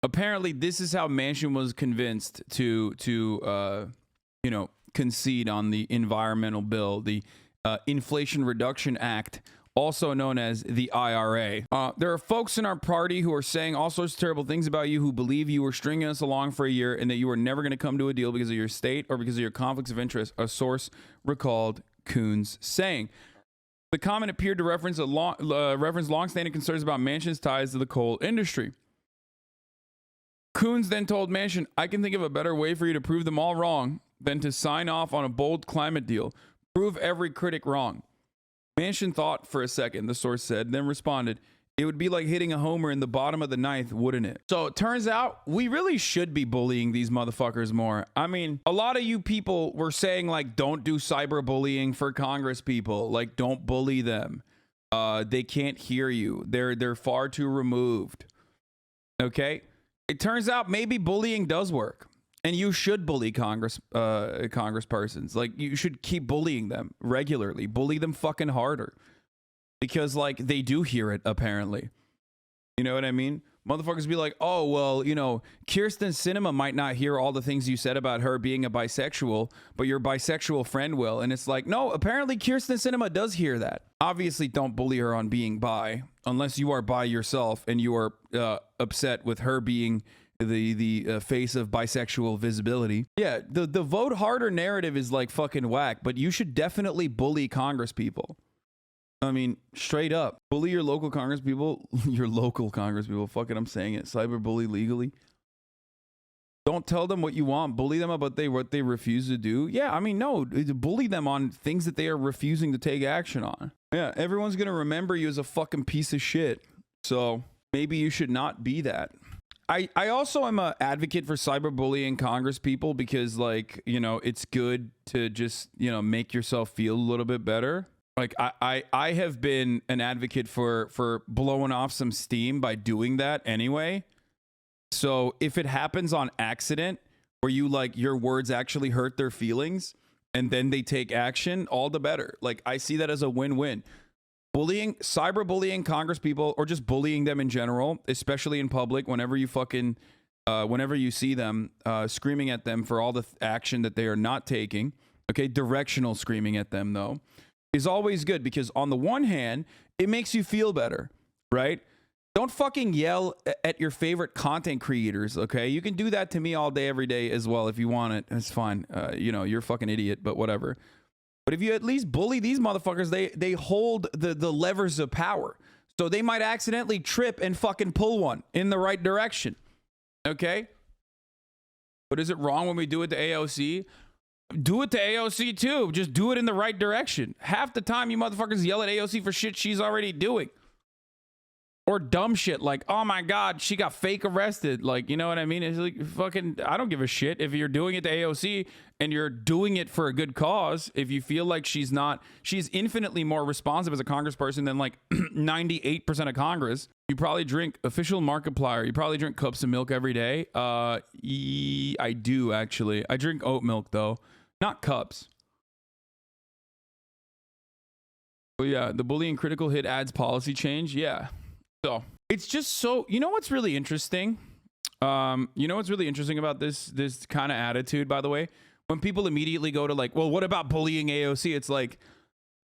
Apparently, this is how Manchin was convinced to concede on the environmental bill, the Inflation Reduction Act, also known as the IRA. There are folks in our party who are saying all sorts of terrible things about you, who believe you were stringing us along for a year and that you were never going to come to a deal because of your state or because of your conflicts of interest, a source recalled Coons saying. The comment appeared to reference long-standing concerns about Manchin's ties to the coal industry. Coons then told Manchin, I can think of a better way for you to prove them all wrong than to sign off on a bold climate deal. Prove every critic wrong. Manchin thought for a second, the source said, then responded, it would be like hitting a homer in the bottom of the ninth, wouldn't it? So it turns out we really should be bullying these motherfuckers more. I mean, a lot of you people were saying, like, don't do cyberbullying for Congress people. Like, don't bully them. They can't hear you. They're far too removed. Okay? It turns out maybe bullying does work, and you should bully congresspersons. Like, you should keep bullying them regularly. Bully them fucking harder, because like they do hear it apparently. You know what I mean? Motherfuckers be like, oh well, you know, Kirsten Sinema might not hear all the things you said about her being a bisexual, but your bisexual friend will. And it's like, no, apparently Kirsten Sinema does hear that. Obviously, don't bully her on being bi, unless you are bi yourself and you are upset with her being the face of bisexual visibility. Yeah, the vote harder narrative is like fucking whack, but you should definitely bully Congress people. I mean, straight up. Bully your local Congress people. Your local Congress people. Fuck it, I'm saying it. Cyberbully legally. Don't tell them what you want. Bully them about what they refuse to do. Yeah, I mean, no. Bully them on things that they are refusing to take action on. Yeah, everyone's going to remember you as a fucking piece of shit. So maybe you should not be that. I also am an advocate for cyberbullying Congress people because, like, you know, it's good to just, you know, make yourself feel a little bit better. Like, I have been an advocate for blowing off some steam by doing that anyway. So if it happens on accident, where you, like, your words actually hurt their feelings and then they take action, all the better. Like, I see that as a win-win. Bullying, cyberbullying Congress people, or just bullying them in general, especially in public, whenever you see them, screaming at them for all the action that they are not taking. Okay, directional screaming at them, though, is always good, because on the one hand, it makes you feel better, right? Don't fucking yell at your favorite content creators, okay? You can do that to me all day, every day as well if you want it. It's fine. You know, you're a fucking idiot, but whatever. But if you at least bully these motherfuckers, they hold the levers of power. So they might accidentally trip and fucking pull one in the right direction, okay? But is it wrong when we do it to AOC? Do it to AOC too. Just do it in the right direction. Half the time you motherfuckers yell at AOC for shit she's already doing. Or dumb shit like, oh my God, she got fake arrested. Like, you know what I mean? It's like, fucking, I don't give a shit if you're doing it to AOC and you're doing it for a good cause. If you feel like she's infinitely more responsive as a congressperson than like 98% of Congress. You probably drink official Markiplier. You probably drink cups of milk every day. I do actually. I drink oat milk though, not cups. But yeah, the bullying critical hit adds policy change. Yeah. So it's just so, you know what's really interesting? You know what's really interesting about this kind of attitude, by the way? When people immediately go to like, well, what about bullying AOC? It's like,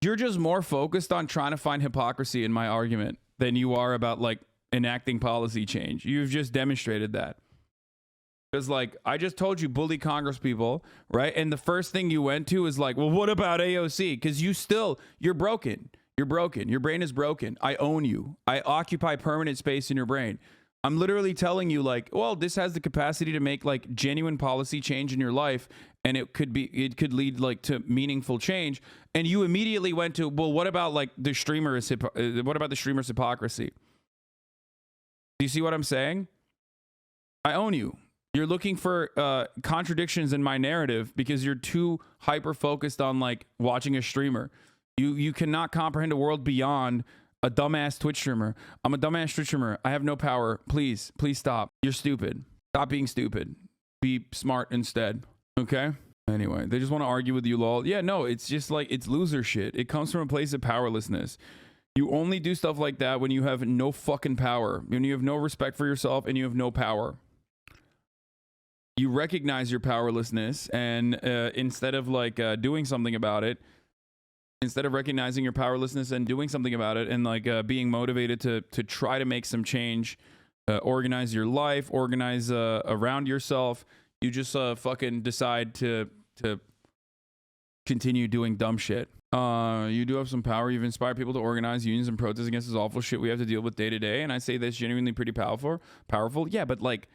you're just more focused on trying to find hypocrisy in my argument than you are about like enacting policy change. You've just demonstrated that. Because like, I just told you, bully Congress people, right? And the first thing you went to is like, well, what about AOC? Because you're broken. You're broken. Your brain is broken. I own you. I occupy permanent space in your brain. I'm literally telling you like, well, this has the capacity to make like genuine policy change in your life. And it could lead like to meaningful change. And you immediately went to, well, what about like the streamer's hypocrisy? Do you see what I'm saying? I own you. You're looking for contradictions in my narrative because you're too hyper focused on like watching a streamer. You cannot comprehend a world beyond a dumbass Twitch streamer. I'm a dumbass Twitch streamer. I have no power. Please stop. You're stupid. Stop being stupid. Be smart instead. Okay? Anyway, they just want to argue with you, lol. Yeah, no, it's just like, it's loser shit. It comes from a place of powerlessness. You only do stuff like that when you have no fucking power. When you have no respect for yourself and you have no power. you recognize your powerlessness, and instead of like doing something about it, instead of recognizing your powerlessness and doing something about it, and like being motivated to try to make some change, organize your life, organize around yourself, you just fucking decide to continue doing dumb shit. You do have some power. You've inspired people to organize unions and protest against this awful shit we have to deal with day to day. And I say that's genuinely pretty powerful. Yeah, but like,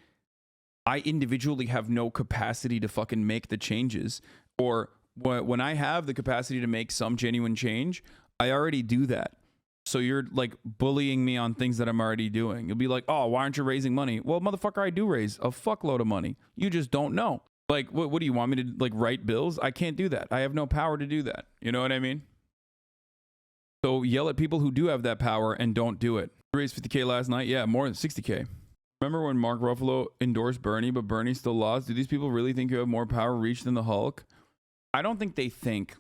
I individually have no capacity to fucking make the changes. Or when I have the capacity to make some genuine change, I already do that. So you're like bullying me on things that I'm already doing. You'll be like, oh, why aren't you raising money? Well, motherfucker, I do raise a fuckload of money. You just don't know. Like, what do you want me to like write bills? I can't do that. I have no power to do that. You know what I mean? So yell at people who do have that power and don't do it. Raised 50K last night. Yeah, more than 60K. Remember when Mark Ruffalo endorsed Bernie, but Bernie still lost? Do these people really think you have more power reach than the Hulk? I don't think they think